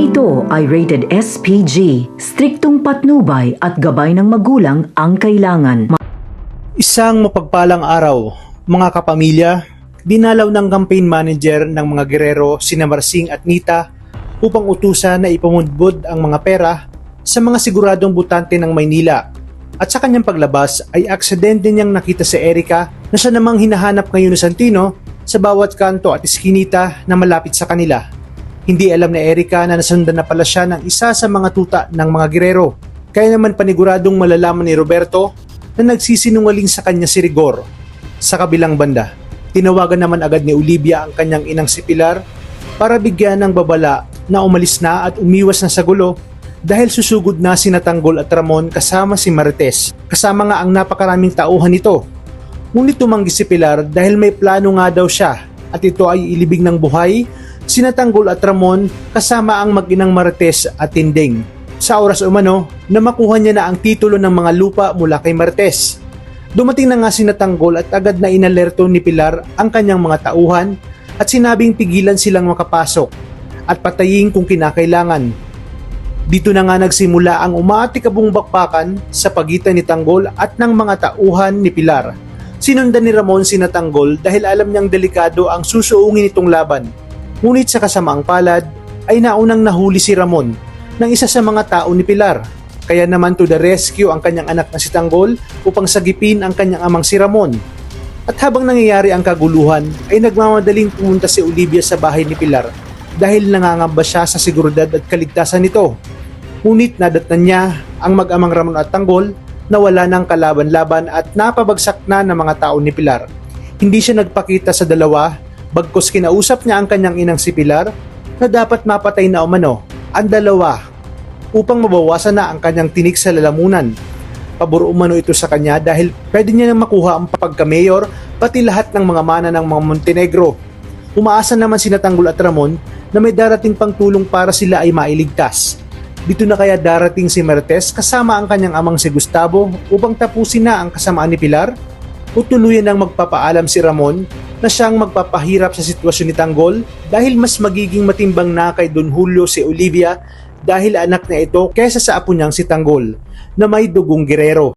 Ito ay rated SPG, striktong patnubay at gabay ng magulang ang kailangan. Isang mapagpalang araw, mga kapamilya, dinalaw ng campaign manager ng mga gerero sina Marsing at Nita upang utusan na ipamudbud ang mga pera sa mga siguradong butante ng Maynila. At sa kanyang paglabas ay aksidente niyang nakita si Erica na siya namang hinahanap ngayon ni Santino sa bawat kanto at iskinita na malapit sa kanila. Hindi alam ni Erica na nasundan na pala siya ng isa sa mga tuta ng mga gerero. Kaya naman paniguradong malalaman ni Roberto na nagsisinungaling sa kanya si Rigor. Sa kabilang banda, tinawagan naman agad ni Olivia ang kanyang inang si Pilar para bigyan ng babala na umalis na at umiwas na sa gulo dahil susugod na sina Tanggol at Ramon kasama si Marites. Kasama nga ang napakaraming tauhan nito. Ngunit tumanggi si Pilar dahil may plano nga daw siya at ito ay ilibing ng buhay sina Tanggol at Ramon kasama ang mag-inang Marites at Tinding. Sa oras umano na makuha niya na ang titulo ng mga lupa mula kay Marites. Dumating na nga sina Tanggol at agad na inalerto ni Pilar ang kanyang mga tauhan at sinabing pigilan silang makapasok at patayin kung kinakailangan. Dito na nga nagsimula ang umaatikabong bakbakan sa pagitan ni Tanggol at ng mga tauhan ni Pilar. Sinundan ni Ramon sina Tanggol dahil alam niyang delikado ang susuungin itong laban. Ngunit sa kasamaang palad ay naunang nahuli si Ramon ng isa sa mga tao ni Pilar. Kaya naman to the rescue ang kanyang anak na si Tanggol upang sagipin ang kanyang amang si Ramon. At habang nangyayari ang kaguluhan ay nagmamadaling pumunta si Olivia sa bahay ni Pilar dahil nangangamba siya sa seguridad at kaligtasan nito. Ngunit nadatnan niya ang mag-amang Ramon at Tanggol na wala ng kalaban-laban at napabagsak na ng mga tao ni Pilar. Hindi siya nagpakita sa dalawa bagkus kinausap niya ang kanyang inang si Pilar na dapat mapatay na umano ang dalawa upang mabawasan na ang kanyang tinik sa lalamunan. Pabor umano ito sa kanya dahil pwede niya nang makuha ang pagka-mayor pati lahat ng mga mana ng mga Montenegro. Umaasa naman sina Tanggol at Ramon na may darating pang tulong para sila ay mailigtas. Dito na kaya darating si Marites kasama ang kanyang amang si Gustavo upang tapusin na ang kasamaan ni Pilar? O tuluyan nang magpapaalam si Ramon na siyang magpapahirap sa sitwasyon ni Tanggol dahil mas magiging matimbang na kay Don Julio si Olivia dahil anak na ito kaysa sa apo niyang si Tanggol na may dugong gerero.